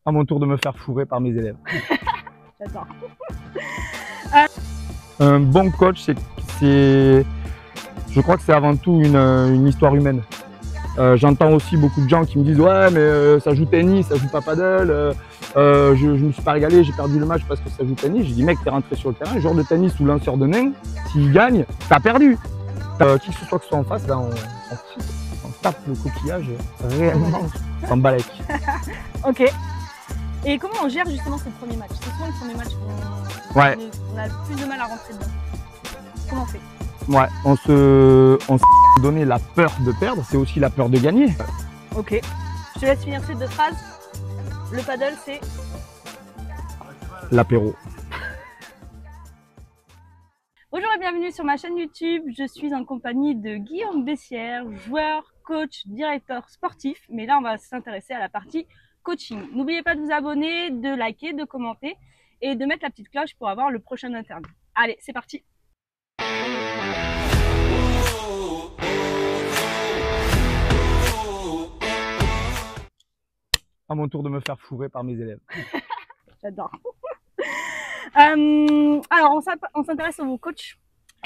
À mon tour de me faire fourrer par mes élèves. J'adore. Un bon coach, je crois que c'est avant tout une histoire humaine. J'entends aussi beaucoup de gens qui me disent ouais mais ça joue tennis, ça joue pas paddle, je me suis pas régalé, j'ai perdu le match parce que ça joue tennis. J'ai dit mec, t'es rentré sur le terrain, joueur de tennis ou lanceur de nain, s'il gagne, t'as perdu. Qui que ce soit en face, ben, on tape le coquillage réellement, on s'en balèque. Ok. Et comment on gère justement ce premier match? C'est souvent le premier match qu'on on a plus de mal à rentrer dedans. Comment on fait? Ouais, on s'est donné la peur de perdre, c'est aussi la peur de gagner. Ok. Je te laisse finir ces deux phrases. Le paddle, c'est l'apéro. Bonjour et bienvenue sur ma chaîne YouTube. Je suis en compagnie de Guillaume Bessières, joueur, coach, directeur sportif. Mais là, on va s'intéresser à la partie coaching. N'oubliez pas de vous abonner, de liker, de commenter et de mettre la petite cloche pour avoir le prochain interview. Allez, c'est parti. À mon tour de me faire fourrer par mes élèves. J'adore. Alors, on s'intéresse à vos coachs.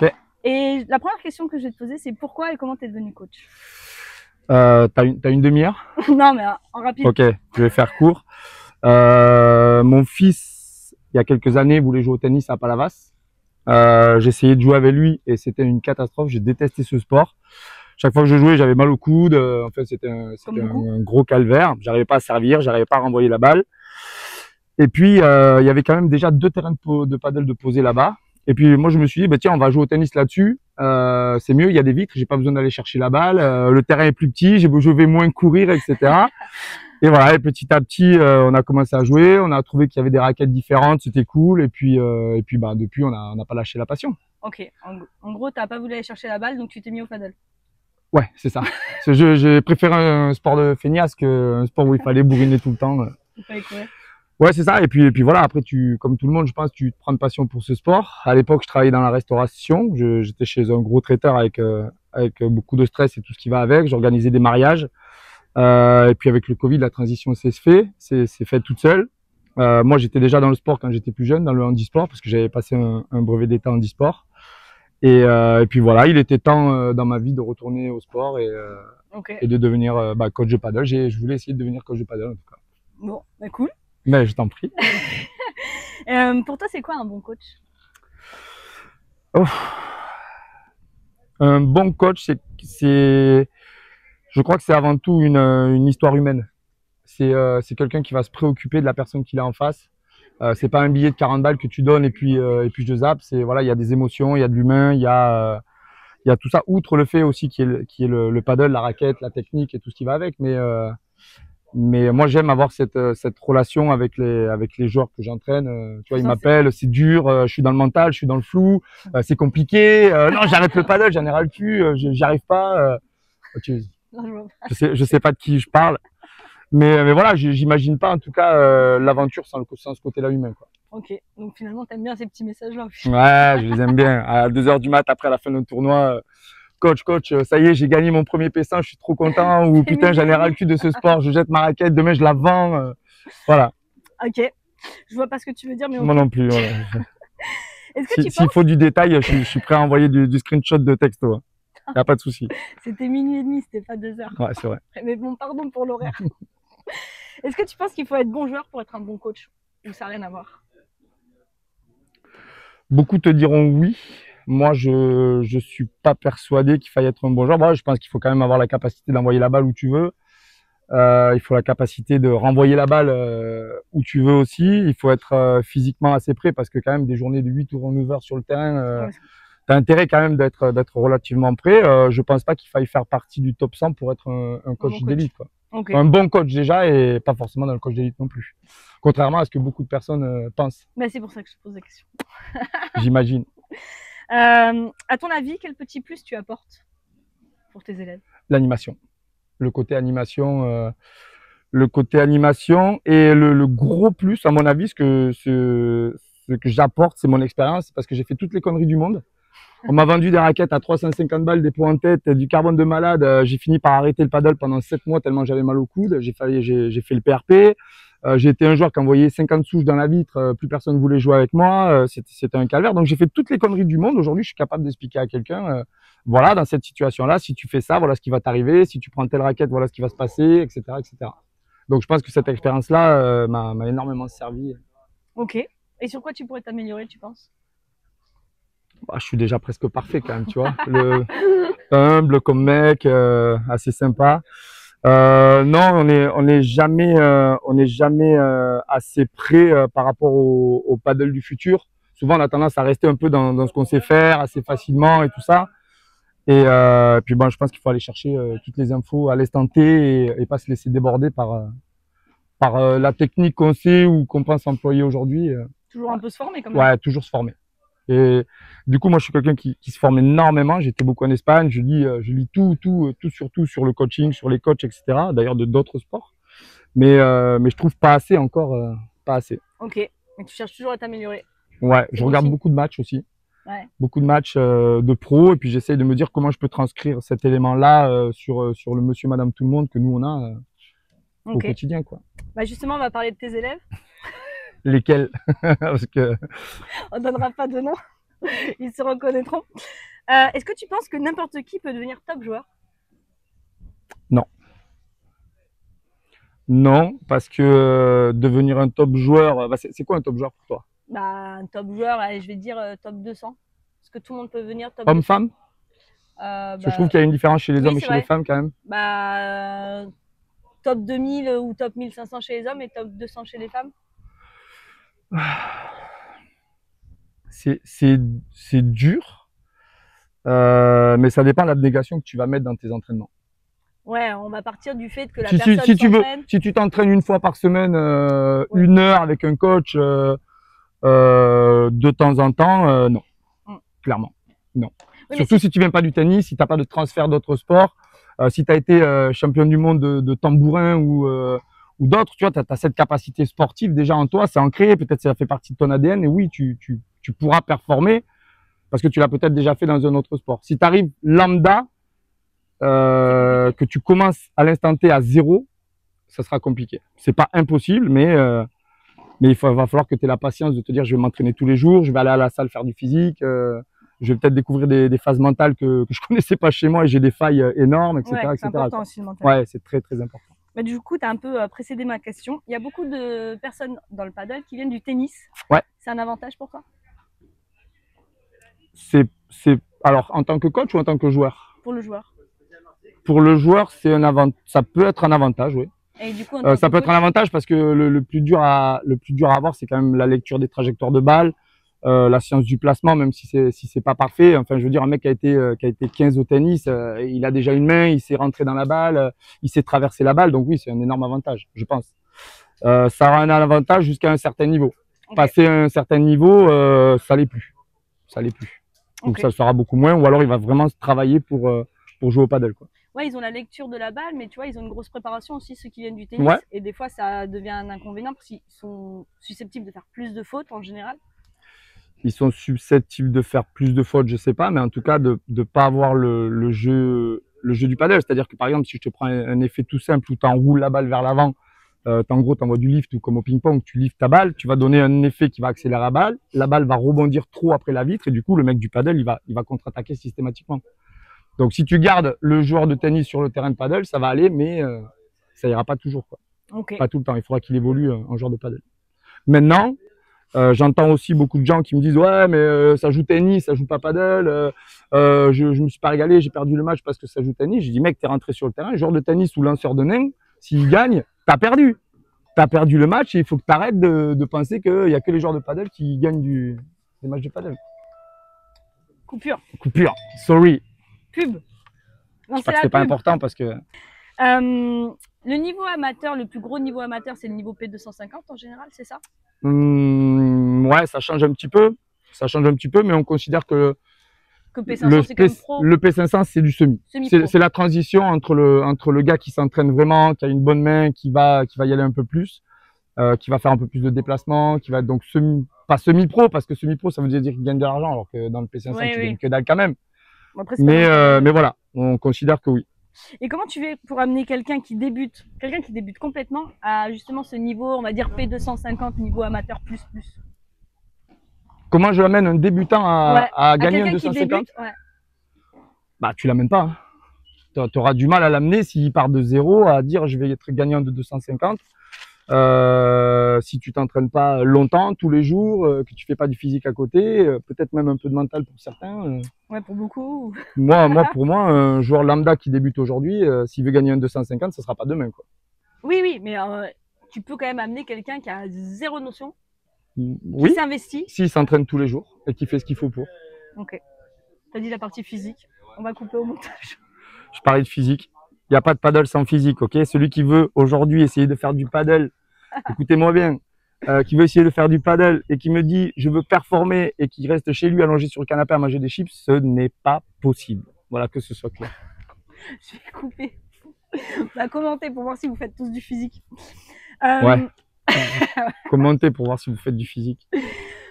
Ok. Et la première question que je vais te poser, c'est pourquoi et comment tu es devenu coach? T'as une demi-heure? Non, mais en rapide. Ok, je vais faire court. Mon fils, il y a quelques années, voulait jouer au tennis à Palavas. J'ai essayé de jouer avec lui et c'était une catastrophe. J'ai détesté ce sport. Chaque fois que je jouais, j'avais mal au coude. En fait, c'était un gros calvaire. J'arrivais pas à servir, j'arrivais pas à renvoyer la balle. Et puis, il y avait quand même déjà 2 terrains de paddle de poser là-bas. Et puis, moi, je me suis dit, bah, tiens, on va jouer au tennis là-dessus. C'est mieux, il y a des vitres, j'ai pas besoin d'aller chercher la balle. Le terrain est plus petit, je vais moins courir, etc. Et voilà, et petit à petit, on a commencé à jouer. On a trouvé qu'il y avait des raquettes différentes, c'était cool. Et puis, bah, depuis, on n'a pas lâché la passion. Ok, en gros, t'as pas voulu aller chercher la balle, donc tu t'es mis au paddle. Ouais, c'est ça. J'ai préféré un sport de feignasse qu'un sport où il fallait bourriner tout le temps. Il fallait courir. Ouais, c'est ça. Et puis voilà, après, comme tout le monde, je pense, tu te prends une passion pour ce sport. À l'époque, je travaillais dans la restauration. J'étais chez un gros traiteur avec beaucoup de stress et tout ce qui va avec. J'organisais des mariages. Et puis avec le Covid, la transition s'est faite toute seule. Moi, j'étais déjà dans le sport quand j'étais plus jeune, dans le handisport, parce que j'avais passé un brevet d'état handisport. Et puis voilà, il était temps dans ma vie de retourner au sport et de devenir coach de paddle. Je voulais essayer de devenir coach de paddle en tout cas. Bon, bah cool. Mais je t'en prie. Pour toi, c'est quoi un bon coach? Oh. Un bon coach, je crois que c'est avant tout une histoire humaine. C'est quelqu'un qui va se préoccuper de la personne qu'il a en face. C'est pas un billet de 40 balles que tu donnes et puis je zappe. C'est voilà, il y a des émotions, il y a de l'humain, il y a tout ça. Outre le fait aussi qui est le paddle, la raquette, la technique et tout ce qui va avec. Mais moi j'aime avoir cette relation avec les joueurs que j'entraîne. Tu vois, ils m'appellent, c'est dur, je suis dans le mental, je suis dans le flou, c'est compliqué. Non, j'arrête le paddle, j'en ai ras le cul, j'y arrive pas. Je sais pas de qui je parle. Mais voilà, j'imagine pas en tout cas l'aventure sans ce côté-là humain, quoi. Ok, donc finalement t'aimes bien ces petits messages-là. Ouais, je les aime bien. À 2h du mat après la fin d'un tournoi, coach, ça y est, j'ai gagné mon premier P100, je suis trop content. Ou putain, j'en ai ras le cul de ce sport, je jette ma raquette, demain je la vends. Voilà. Ok, je vois pas ce que tu veux dire, mais moi non plus. Voilà. S'il faut du détail, je suis prêt à envoyer du screenshot de texto. Hein. Y a pas de souci. C'était minuit et demi, c'était pas 2h. Ouais, c'est vrai. Mais bon, pardon pour l'horaire. Est-ce que tu penses qu'il faut être bon joueur pour être un bon coach? Ou ça n'a rien à voir? Beaucoup te diront oui. Moi, je suis pas persuadé qu'il faille être un bon joueur. Bon, je pense qu'il faut quand même avoir la capacité d'envoyer la balle où tu veux. Il faut la capacité de renvoyer la balle où tu veux aussi. Il faut être physiquement assez prêt parce que quand même des journées de 8 ou 9 heures sur le terrain, t'as intérêt quand même d'être relativement prêt. Je pense pas qu'il faille faire partie du top 100 pour être un coach d'élite, quoi. Okay. Un bon coach déjà et pas forcément dans le coach d'élite non plus. Contrairement à ce que beaucoup de personnes pensent. Mais c'est pour ça que je te pose la question. J'imagine. À ton avis, quel petit plus tu apportes pour tes élèves? L'animation. Le côté animation et le gros plus, à mon avis, ce que j'apporte, c'est mon expérience, parce que j'ai fait toutes les conneries du monde. On m'a vendu des raquettes à 350 balles, des pots en tête, du carbone de malade. J'ai fini par arrêter le paddle pendant 7 mois tellement j'avais mal au coude. J'ai fait le PRP. J'ai été un joueur qui envoyait 50 souches dans la vitre. Plus personne voulait jouer avec moi. C'était un calvaire. Donc j'ai fait toutes les conneries du monde. Aujourd'hui, je suis capable d'expliquer à quelqu'un, voilà, dans cette situation-là, si tu fais ça, voilà ce qui va t'arriver. Si tu prends telle raquette, voilà ce qui va se passer, etc., etc. Donc je pense que cette expérience-là m'a énormément servi. Ok. Et sur quoi tu pourrais t'améliorer, tu penses? Bah, je suis déjà presque parfait quand même, tu vois. Humble comme mec, assez sympa. Non, on n'est jamais assez prêt par rapport au paddle du futur. Souvent, on a tendance à rester un peu dans ce qu'on sait faire assez facilement et tout ça. Et puis bon, je pense qu'il faut aller chercher toutes les infos à l'instant T et pas se laisser déborder par la technique qu'on sait ou qu'on pense employer aujourd'hui. Toujours un peu se former quand même. Ouais, toujours se former. Et du coup, moi, je suis quelqu'un qui se forme énormément. J'étais beaucoup en Espagne. Je lis tout sur le coaching, sur les coachs, etc. D'ailleurs, de d'autres sports. Mais je trouve pas assez encore, pas assez. Ok. Mais tu cherches toujours à t'améliorer. Ouais, je regarde beaucoup de matchs aussi. Ouais. Beaucoup de matchs de pro. Et puis, j'essaye de me dire comment je peux transcrire cet élément-là sur le monsieur, madame, tout le monde que nous, on a au quotidien, quoi. Bah justement, on va parler de tes élèves. Lesquels? Parce que on donnera pas de nom, ils se reconnaîtront. Est-ce que tu penses que n'importe qui peut devenir top joueur? Non. Non, parce que devenir un top joueur, c'est quoi un top joueur pour toi? Bah, un top joueur, allez, je vais dire top 200. Est-ce que tout le monde peut devenir top 200? Homme-femme? Parce que je trouve qu'il y a une différence chez les hommes et chez les femmes quand même. Bah, top 2000 ou top 1500 chez les hommes et top 200 chez les femmes. C'est dur, mais ça dépend de l'abnégation que tu vas mettre dans tes entraînements. Ouais, on va partir du fait que la personne si tu t'entraînes une fois par semaine, ouais, 1 heure avec un coach de temps en temps, non, clairement, non. Oui, surtout si tu viens pas du tennis, si t'as pas de transfert d'autres sports, si tu as été champion du monde de tambourin ou d'autres, tu vois, tu as cette capacité sportive déjà en toi, c'est ancré, peut-être ça fait partie de ton ADN, et oui, tu pourras performer parce que tu l'as peut-être déjà fait dans un autre sport. Si tu arrives lambda, que tu commences à l'instant T à 0, ça sera compliqué. C'est pas impossible, mais va falloir que tu aies la patience de te dire je vais m'entraîner tous les jours, je vais aller à la salle faire du physique, je vais peut-être découvrir des phases mentales que je connaissais pas chez moi et j'ai des failles énormes, etc. Ouais, c'est important aussi le mental. Ouais, c'est très très important. Bah, du coup, tu as un peu précédé ma question. Il y a beaucoup de personnes dans le paddle qui viennent du tennis. Ouais. C'est un avantage pour toi? Alors, en tant que coach ou en tant que joueur? Pour le joueur. Pour le joueur, ça peut être un avantage, oui. Et du coup, ça peut être un avantage parce que le plus dur à avoir, c'est quand même la lecture des trajectoires de balles, la science du placement, même si c'est pas parfait. Enfin, je veux dire, un mec qui a été 15 au tennis, il a déjà une main, il s'est rentré dans la balle, il sait traverser la balle. Donc oui, c'est un énorme avantage, je pense. Ça aura un avantage jusqu'à un certain niveau. Okay. Passer un certain niveau, ça l'est plus. Ça l'est plus. Donc okay, ça sera beaucoup moins, ou alors il va vraiment se travailler pour jouer au paddle, quoi. Ouais, ils ont la lecture de la balle, mais tu vois, ils ont une grosse préparation aussi, ceux qui viennent du tennis. Ouais. Et des fois, ça devient un inconvénient parce qu'ils sont susceptibles de faire plus de fautes en général. Ils sont susceptibles de faire plus de fautes, je sais pas, mais en tout cas, de pas avoir le jeu du paddle. C'est-à-dire que par exemple, si je te prends un effet tout simple où tu enroules la balle vers l'avant, en gros, tu envoies du lift ou comme au ping-pong, tu liftes ta balle, tu vas donner un effet qui va accélérer la balle va rebondir trop après la vitre et du coup, le mec du paddle, il va contre-attaquer systématiquement. Donc, si tu gardes le joueur de tennis sur le terrain de paddle, ça va aller, mais ça ira pas toujours, quoi. Okay. Pas tout le temps. Il faudra qu'il évolue en joueur de paddle. Maintenant, j'entends aussi beaucoup de gens qui me disent ouais, mais ça joue tennis, ça joue pas paddle. Je me suis pas régalé, j'ai perdu le match parce que ça joue tennis. J'ai dit mec, t'es rentré sur le terrain, joueur de tennis ou lanceur de nain, s'il gagne, t'as perdu. T'as perdu le match et il faut que t'arrêtes de penser qu'il y a que les joueurs de paddle qui gagnent des matchs de paddle. Coupure. Coupure. Sorry. Pub. Je sais pas que c'est pas important parce que. Le niveau amateur, le plus gros niveau amateur, c'est le niveau P250 en général, c'est ça? Ouais, ça change un petit peu. Ça change un petit peu, mais on considère que P500, c'est comme pro. Le P500, c'est du semi. C'est la transition entre le gars qui s'entraîne vraiment, qui a une bonne main, qui va y aller un peu plus, qui va faire un peu plus de déplacement, qui va être donc pas semi-pro, parce que semi-pro, ça veut dire qu'il gagne de l'argent, alors que dans le P500, tu gagnes que dalle quand même. Bon, après, mais voilà, on considère que oui. Et comment tu fais pour amener quelqu'un qui débute complètement à justement ce niveau, on va dire P250, niveau amateur plus plus? Comment je l'amène un débutant à gagner un 250? Bah, tu l'amènes pas. Hein. Tu auras du mal à l'amener s'il part de zéro à dire je vais être gagnant de 250. Si tu t'entraînes pas longtemps, tous les jours, que tu fais pas du physique à côté, peut-être même un peu de mental pour certains. Ouais, pour beaucoup. Pour moi, un joueur lambda qui débute aujourd'hui, s'il veut gagner un 250, ce sera pas demain, quoi. Oui, mais tu peux quand même amener quelqu'un qui a zéro notion, qui s'investit. S'il s'entraîne tous les jours et qui fait ce qu'il faut pour. Ok. T'as dit la partie physique. On va couper au montage. Je parlais de physique. Il n'y a pas de paddle sans physique, ok? Celui qui veut aujourd'hui essayer de faire du paddle, écoutez-moi bien, qui veut essayer de faire du paddle et qui me dit je veux performer et qui reste chez lui allongé sur le canapé à manger des chips, ce n'est pas possible. Voilà, que ce soit clair. Je vais couper. On va commenter pour voir si vous faites tous du physique. Ouais. Commentez pour voir si vous faites du physique.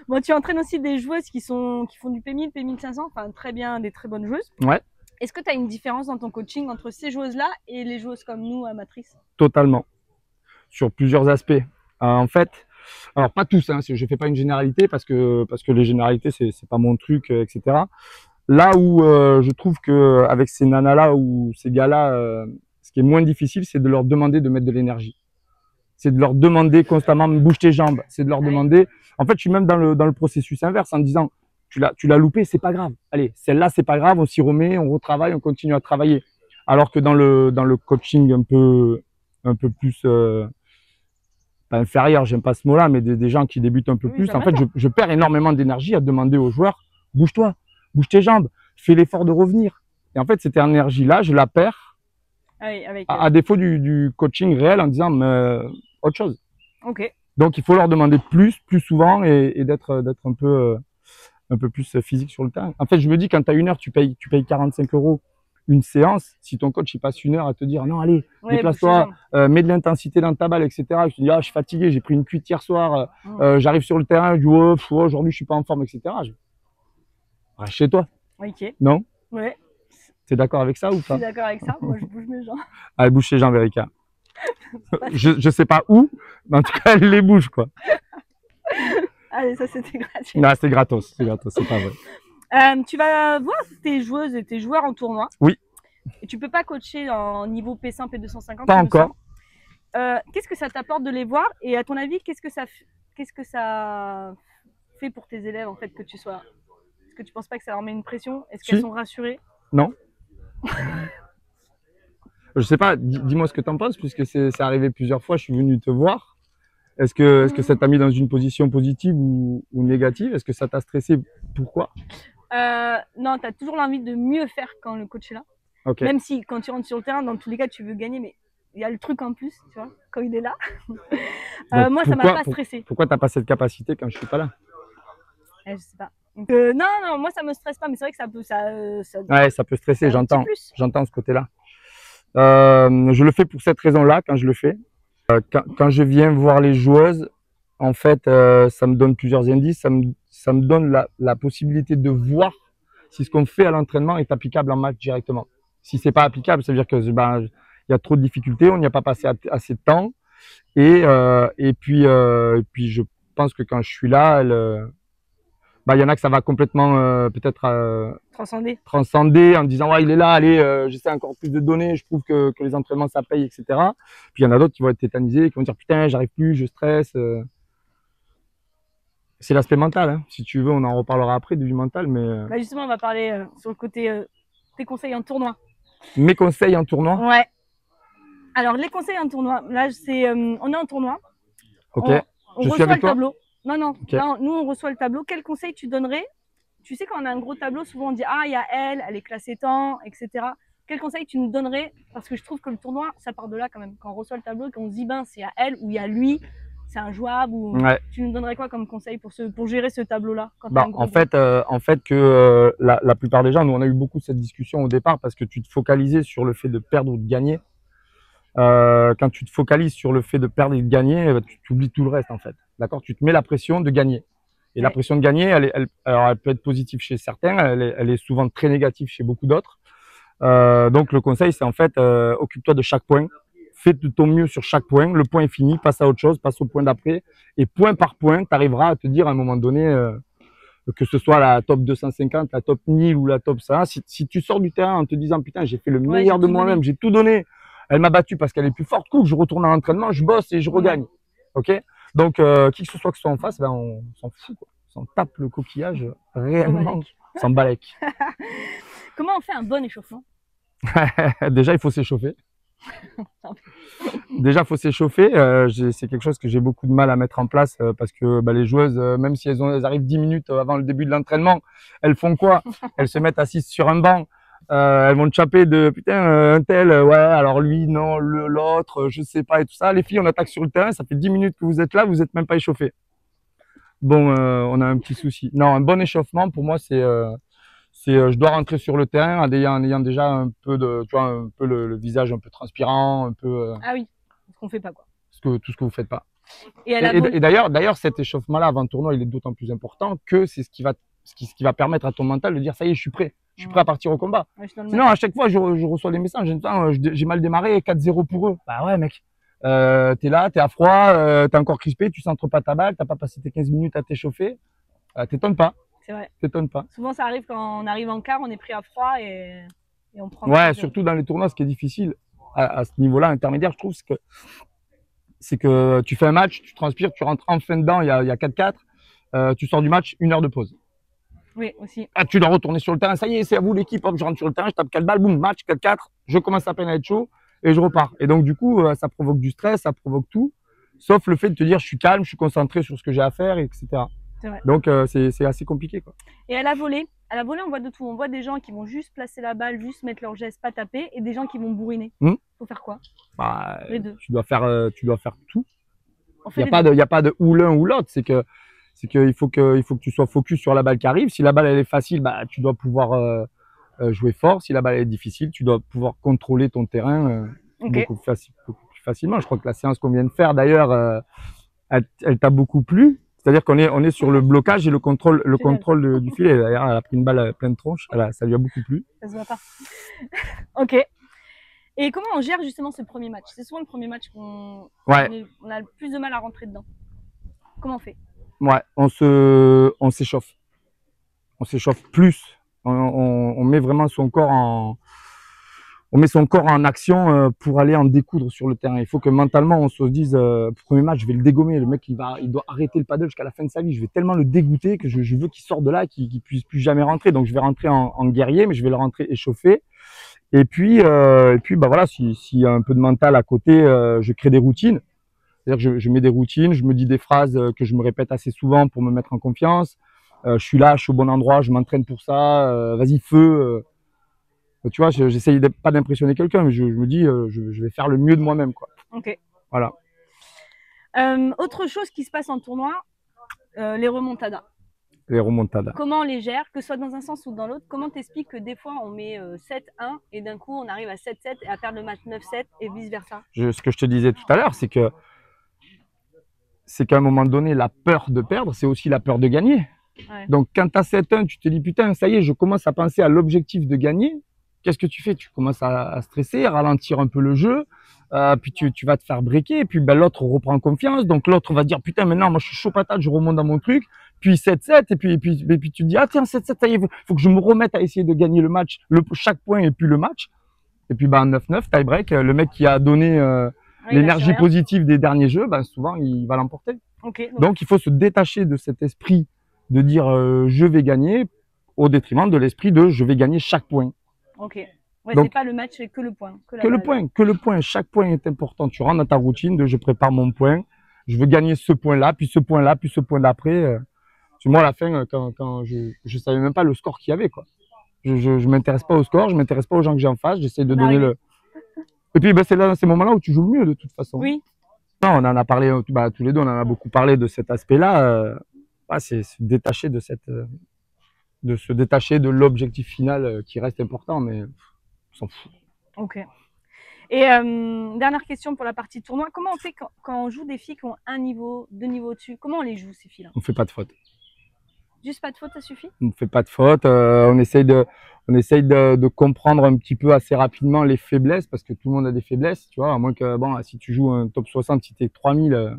Bon, tu entraînes aussi des joueuses qui font du P1000, P1500, enfin très bien, des très bonnes joueuses. Ouais. Est-ce que tu as une différence dans ton coaching entre ces joueuses-là et les joueuses comme nous, amatrices? Totalement. Sur plusieurs aspects. En fait, alors pas tous, hein, je fais pas une généralité parce que les généralités c'est pas mon truc, etc. Là où je trouve que avec ces nanas-là ou ces gars-là, ce qui est moins difficile, c'est de leur demander de mettre de l'énergie. C'est de leur demander constamment bouge tes jambes. C'est de leur demander. En fait, je suis même dans le processus inverse en disant tu l'as loupé, c'est pas grave. Allez, celle-là c'est pas grave, on s'y remet, on retravaille, on continue à travailler. Alors que dans le coaching un peu plus pas inférieur, j'aime pas ce mot-là, mais des gens qui débutent un peu plus. En fait, je perds énormément d'énergie à demander aux joueurs bouge-toi, bouge tes jambes, fais l'effort de revenir. Et en fait, cette énergie-là, je la perds à défaut du coaching réel en disant autre chose. Ok. Donc, il faut leur demander plus souvent et d'être un peu plus physique sur le terrain. En fait, je me dis, quand tu as une heure, tu payes 45 € une séance. Si ton coach il passe une heure à te dire non, allez, déplace-toi, mets de l'intensité dans ta balle, etc. Je te dis, je suis fatigué, j'ai pris une cuite hier soir, j'arrive sur le terrain, je dis, aujourd'hui, je suis pas en forme, etc. Reste chez toi. Ok. Non? Ouais. T'es d'accord avec ça ou pas? Je suis d'accord avec ça. Moi, je bouge mes jambes. Elle bouge ses jambes, Erika. je sais pas où, mais en tout cas, elle les bouge, quoi. Allez, ça c'était gratuit. Non, c'est gratos, c'est pas vrai. Tu vas voir tes joueuses et tes joueurs en tournoi. Oui. Et tu peux pas coacher en niveau P100, P250. Pas encore. Qu'est-ce que ça t'apporte de les voir? Et à ton avis, qu'est-ce que ça fait pour tes élèves en fait que tu sois là? Est-ce que tu penses pas que ça leur met une pression? Est-ce qu'elles sont rassurées? Non. Je sais pas, dis-moi ce que t'en penses, puisque c'est arrivé plusieurs fois, je suis venu te voir. Est-ce que ça t'a mis dans une position positive ou négative? Est-ce que ça t'a stressé? Pourquoi? Non, tu as toujours l'envie de mieux faire quand le coach est là. Okay. Même si quand tu rentres sur le terrain, dans tous les cas, tu veux gagner, mais il y a le truc en plus, tu vois, quand il est là. Moi, ça m'a pas stressé. Pourquoi t'as pas cette capacité quand je suis pas là? Je sais pas. Donc, non, moi ça me stresse pas, mais c'est vrai que ça peut, ouais, ça peut stresser. J'entends ce côté-là. Je le fais pour cette raison-là quand je le fais. Quand je viens voir les joueuses, en fait, ça me donne plusieurs indices. Ça me donne la possibilité de voir si ce qu'on fait à l'entraînement est applicable en match directement. Si c'est pas applicable, ça veut dire que il y a trop de difficultés, on n'y a pas passé assez de temps. Et puis je pense que quand je suis là, il y en a que ça va complètement peut-être transcender en disant ouais, il est là, allez, j'essaie encore plus de donner, je trouve que les entraînements ça paye, etc. Puis il y en a d'autres qui vont être tétanisés, qui vont dire putain, j'arrive plus, je stresse. C'est l'aspect mental, hein. Si tu veux, on en reparlera après du mental, mais. Justement, on va parler sur le côté tes conseils en tournoi. Mes conseils en tournoi. Ouais. Alors les conseils en tournoi, là c'est, on est en tournoi. Ok. On reçoit le tableau. Non. Okay. Là, nous on reçoit le tableau. Quel conseil tu donnerais? Tu sais, quand on a un gros tableau, souvent on dit il y a elle est classée tant, etc. Quel conseil tu nous donnerais? Parce que je trouve que le tournoi, ça part de là quand même. Quand on reçoit le tableau et qu'on se dit c'est à elle ou il y a lui, c'est injouable ou tu nous donnerais quoi comme conseil pour gérer ce tableau-là? En fait que la plupart des gens, nous on a eu beaucoup cette discussion au départ parce que tu te focalisais sur le fait de perdre ou de gagner. Quand tu te focalises sur le fait de perdre et de gagner, tu oublies tout le reste en fait. D'accord? Tu te mets la pression de gagner. Et la pression de gagner, alors elle peut être positive chez certains, elle est souvent très négative chez beaucoup d'autres. Donc le conseil, c'est en fait, occupe-toi de chaque point, fais de ton mieux sur chaque point, le point est fini, passe à autre chose, passe au point d'après, et point par point, tu arriveras à te dire à un moment donné, que ce soit la top 250, la top 1000 ou la top 100, si tu sors du terrain en te disant putain, j'ai fait le meilleur de moi-même, j'ai tout donné, elle m'a battu parce qu'elle est plus forte, cool, je retourne à l'entraînement, je bosse et je regagne. Ok? Donc qui que ce soit en face, ben on s'en fout, quoi. On s'en tape le coquillage réellement, on s'en balèque. Comment on fait un bon échauffement? Déjà, il faut s'échauffer. Déjà, faut s'échauffer. C'est quelque chose que j'ai beaucoup de mal à mettre en place parce que les joueuses, même si elles arrivent 10 minutes avant le début de l'entraînement, elles font quoi? Elles se mettent assises sur un banc. Elles vont te chaper de putain un tel, ouais, alors lui non, l'autre, je sais pas et tout ça. Les filles, on attaque sur le terrain. Ça fait 10 minutes que vous êtes là, vous êtes même pas échauffés. Bon, on a un petit souci. Non, un bon échauffement pour moi, c'est je dois rentrer sur le terrain en ayant déjà un peu de, tu vois, un peu le visage un peu transpirant, un peu. Ah oui, ce qu'on fait pas, quoi. Tout ce que vous faites pas. Et d'ailleurs, cet échauffement-là avant le tournoi, il est d'autant plus important que c'est ce qui va permettre à ton mental de dire ça y est, je suis prêt à partir au combat. Ouais, sinon, à chaque fois, je reçois des messages, j'ai mal démarré, 4-0 pour eux. Bah ouais, mec. T'es là, t'es à froid, t'es encore crispé, tu centres pas ta balle, t'as pas passé tes 15 minutes à t'échauffer. T'étonnes pas. C'est vrai. T'étonnes pas. Souvent, ça arrive quand on arrive en quart, on est pris à froid et on prend. Ouais, surtout dans les tournois, ce qui est difficile à ce niveau-là, intermédiaire, je trouve, c'est que tu fais un match, tu transpires, tu rentres enfin dedans, il y a 4-4, tu sors du match, 1 heure de pause. Oui, aussi. Ah, tu dois retourner sur le terrain, ça y est, c'est à vous l'équipe, hop, je rentre sur le terrain, je tape 4 balles, boum, match, 4-4, je commence à peine à être chaud et je repars. Et donc, du coup, ça provoque du stress, ça provoque tout, sauf le fait de te dire, je suis calme, je suis concentré sur ce que j'ai à faire, etc. C'est vrai. Donc, c'est assez compliqué, quoi. Et à la volée, on voit de tout. On voit des gens qui vont juste placer la balle, juste mettre leur geste, pas taper, et des gens qui vont bourriner. Faut faire quoi? Les deux. Tu dois faire tout. Il y a pas de ou l'un ou l'autre. C'est que il faut que tu sois focus sur la balle qui arrive. Si la balle elle est facile, tu dois pouvoir jouer fort. Si la balle est difficile, tu dois pouvoir contrôler ton terrain beaucoup plus facilement. Je crois que la séance qu'on vient de faire d'ailleurs, elle t'a beaucoup plu. C'est-à-dire qu'on est sur le blocage et le contrôle du filet. D'ailleurs, elle a pris une balle pleine de tronche. Ça lui a beaucoup plu. Ça se voit pas. Ok. Et comment on gère justement ce premier match? C'est souvent le premier match qu'on on a le plus de mal à rentrer dedans. Comment on fait? Ouais, on s'échauffe. On s'échauffe plus. On met vraiment son corps en action pour aller en découdre sur le terrain. Il faut que mentalement on se dise premier match, je vais le dégommer. Le mec, il doit arrêter le paddle jusqu'à la fin de sa vie. Je vais tellement le dégoûter que je veux qu'il sorte de là, qu'il puisse plus jamais rentrer. Donc je vais rentrer en guerrier, mais je vais le rentrer échauffé. Et puis voilà, s'il y a un peu de mental à côté, je crée des routines. C'est-à-dire que je mets des routines, je me dis des phrases que je me répète assez souvent pour me mettre en confiance. Je suis là, je suis au bon endroit, je m'entraîne pour ça. Vas-y, feu. Tu vois, j'essaye pas d'impressionner quelqu'un, mais je me dis, je vais faire le mieux de moi-même, quoi. Ok. Voilà. Autre chose qui se passe en tournoi, les remontadas. Les remontadas. Comment on les gère, que ce soit dans un sens ou dans l'autre? Comment t'expliques que des fois on met 7-1 et d'un coup on arrive à 7-7 et à perdre le match 9-7 et vice versa? Ce que je te disais tout à l'heure, c'est qu'à un moment donné, la peur de perdre, c'est aussi la peur de gagner. Ouais. Donc quand tu as 7-1, tu te dis putain, ça y est, je commence à penser à l'objectif de gagner. Qu'est-ce que tu fais? Tu commences à stresser, à ralentir un peu le jeu, puis tu vas te faire breaker, et puis l'autre reprend confiance, donc l'autre va dire putain maintenant moi je suis chaud patate, je remonte dans mon truc, puis 7-7, et puis tu te dis ah tiens 7-7, ça y est, faut que je me remette à essayer de gagner le match, chaque point et puis le match, et puis 9-9, tie break, le mec qui a donné l'énergie positive des derniers jeux, souvent il va l'emporter. Okay, donc il faut se détacher de cet esprit de dire je vais gagner, au détriment de l'esprit de je vais gagner chaque point. Ok. Ouais, c'est pas le match, c'est que le point. Que le point. Chaque point est important. Tu rentres dans ta routine de je prépare mon point. Je veux gagner ce point-là, puis ce point-là, puis ce point d'après. Moi, à la fin, quand je savais même pas le score qu'il y avait, quoi. Je m'intéresse pas au score, je m'intéresse pas aux gens que j'ai en face. J'essaie de donner le. Et puis, c'est là, ces moments-là où tu joues le mieux, de toute façon. Oui. Non, on en a parlé, tous les deux, on en a beaucoup parlé de cet aspect-là. C'est se détacher de se détacher de l'objectif final qui reste important, mais on s'en fout. Ok. Et dernière question pour la partie tournoi, comment on fait quand on joue des filles qui ont 1 niveau, 2 niveaux au-dessus? Comment on les joue, ces filles-là? On fait pas de faute. Juste pas de faute, ça suffit? On ne fait pas de faute. On essaye de comprendre un petit peu assez rapidement les faiblesses, parce que tout le monde a des faiblesses, tu vois. À moins que, bon, si tu joues un top 60, si t'es 3000,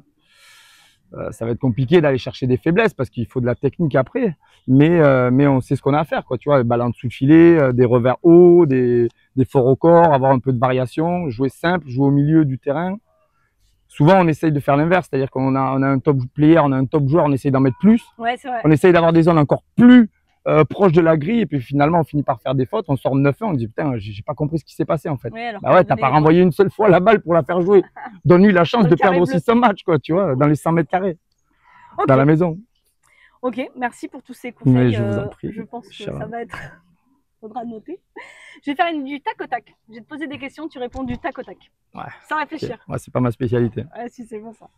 ça va être compliqué d'aller chercher des faiblesses, parce qu'il faut de la technique après. Mais on sait ce qu'on a à faire, quoi. Tu vois, balle en dessous de filet, des revers hauts, des forts au corps, avoir un peu de variation, jouer simple, jouer au milieu du terrain. Souvent, on essaye de faire l'inverse, c'est-à-dire qu'on a un top player, on a un top joueur, on essaye d'en mettre plus. Ouais, c'est vrai. On essaye d'avoir des zones encore plus proches de la grille, et puis finalement, on finit par faire des fautes. On sort de 9-1, on dit putain, j'ai pas compris ce qui s'est passé en fait. Ouais, alors Bah ouais, t'as pas renvoyé une seule fois la balle pour la faire jouer. Donne-lui la chance de perdre aussi son match, quoi, tu vois, dans les 100 mètres carrés, dans la maison. Ok, merci pour tous ces conseils. Mais je vous en prie. Je pense que ça va être. Faudra noter. Je vais faire du tac au tac. Je vais te poser des questions, tu réponds du tac au tac. Ouais. Sans réfléchir. Okay. Ouais, c'est pas ma spécialité. Ouais, si, c'est bon ça.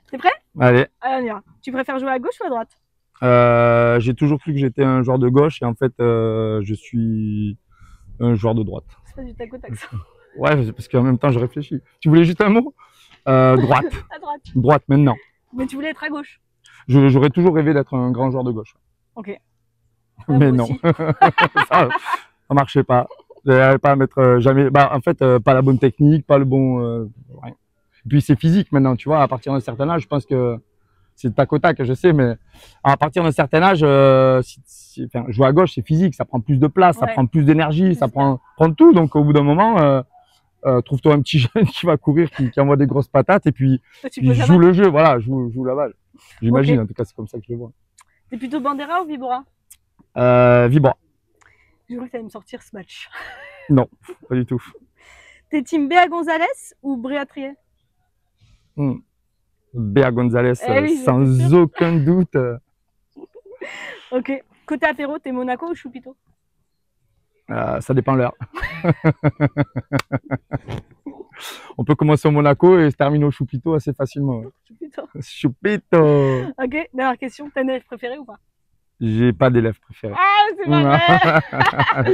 T'es prêt? Allez. Allez, on y va. Tu préfères jouer à gauche ou à droite? J'ai toujours cru que j'étais un joueur de gauche, et en fait, je suis un joueur de droite. C'est pas du tac au tac ça. Ouais, parce qu'en même temps, je réfléchis. Tu voulais juste un mot? Droite. À droite. Droite maintenant. Mais tu voulais être à gauche? J'aurais toujours rêvé d'être un grand joueur de gauche. Ok. Mais non, ça marchait pas. J'arrivais pas à mettre jamais. Bah, en fait, pas la bonne technique, pas le bon. Ouais. Et puis c'est physique maintenant, tu vois. À partir d'un certain âge, je pense que c'est tac au tac, je sais, mais à partir d'un certain âge, enfin, jouer à gauche, c'est physique, ça prend plus de place, ça prend plus d'énergie, ça prend tout. Donc au bout d'un moment, trouve-toi un petit jeune qui va courir, qui envoie des grosses patates, et puis joue le jeu, voilà, joue la balle. J'imagine, en tout cas, c'est comme ça que je le vois. T'es plutôt Bandera ou Vibora? Vibora. Je crois que t'allais me sortir ce match. Non, pas du tout. T'es team Béa Gonzalez ou Bréatrier? Béa Gonzalez, oui, sans aucun doute. Ok. Côté apéro, t'es Monaco ou Choupito? Ça dépend l'heure. On peut commencer au Monaco et se terminer au Choupito assez facilement. Choupito. Choupito. Ok, dernière question. T'as un élève préféré ou pas? J'ai pas d'élève préféré. Ah, c'est pas vrai.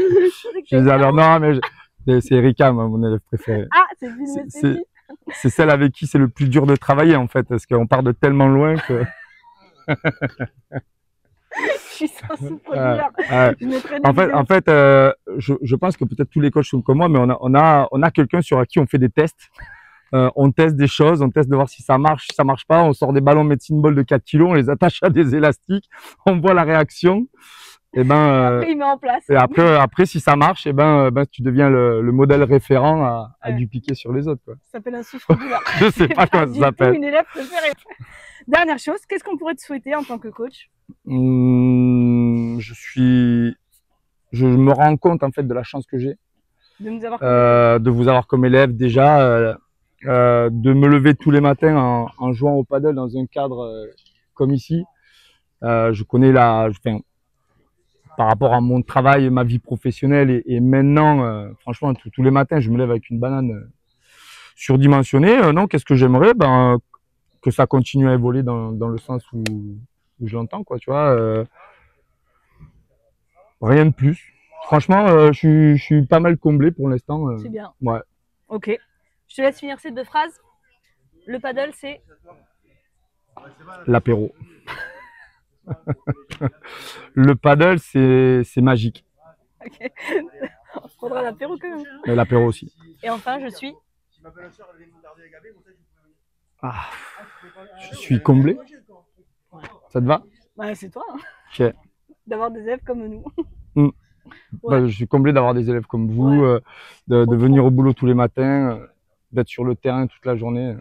Je les adore. Non, mais c'est Erika, mon élève préféré. Ah, c'est Ville. C'est celle avec qui c'est le plus dur de travailler, en fait, parce qu'on part de tellement loin que... Je suis sans souffre-douleur. En fait, je pense que peut-être tous les coachs sont comme moi, mais on a quelqu'un sur qui on fait des tests. On teste des choses, on teste de voir si ça marche, si ça marche pas. On sort des ballons medicine ball de 4 kilos, on les attache à des élastiques, on voit la réaction. Et après, il met en place. Et après, si ça marche, tu deviens le modèle référent à dupliquer sur les autres, quoi. Ça s'appelle un souffre-douleur. Je sais pas comment ça s'appelle. Une élève préférée. Dernière chose, qu'est-ce qu'on pourrait te souhaiter en tant que coach? Je me rends compte, en fait, de la chance que j'ai. De vous avoir comme élève déjà, de me lever tous les matins en jouant au paddle dans un cadre comme ici. Je connais par rapport à mon travail, ma vie professionnelle et maintenant, franchement, tous les matins, je me lève avec une banane surdimensionnée. Non, qu'est-ce que j'aimerais? Que ça continue à évoluer dans le sens où je l'entends, quoi, tu vois. Rien de plus. Franchement, je suis pas mal comblé pour l'instant. C'est bien. Ouais. Ok. Je te laisse finir ces 2 phrases. Le paddle, c'est l'apéro. Le paddle, c'est magique. Ok. On prendra l'apéro quand même. Et l'apéro aussi. Et enfin, je suis je suis comblé. Ça te va? Ouais, c'est toi. Hein. Ok. D'avoir des élèves comme nous. Je suis comblé d'avoir des élèves comme vous, de venir au boulot tous les matins, d'être sur le terrain toute la journée.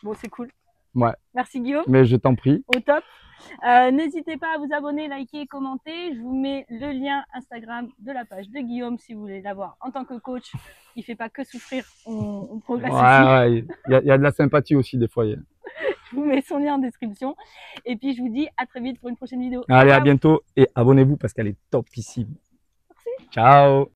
Bon, c'est cool. Ouais. Merci Guillaume. Mais je t'en prie. Au top. N'hésitez pas à vous abonner, liker et commenter. Je vous mets le lien Instagram de la page de Guillaume si vous voulez l'avoir en tant que coach. Il fait pas que souffrir, on progresse aussi. Ouais, il y a de la sympathie aussi des fois. Je vous mets son lien en description. Et puis je vous dis à très vite pour une prochaine vidéo. Allez, à bientôt et abonnez-vous parce qu'elle est topissime. Merci. Ciao.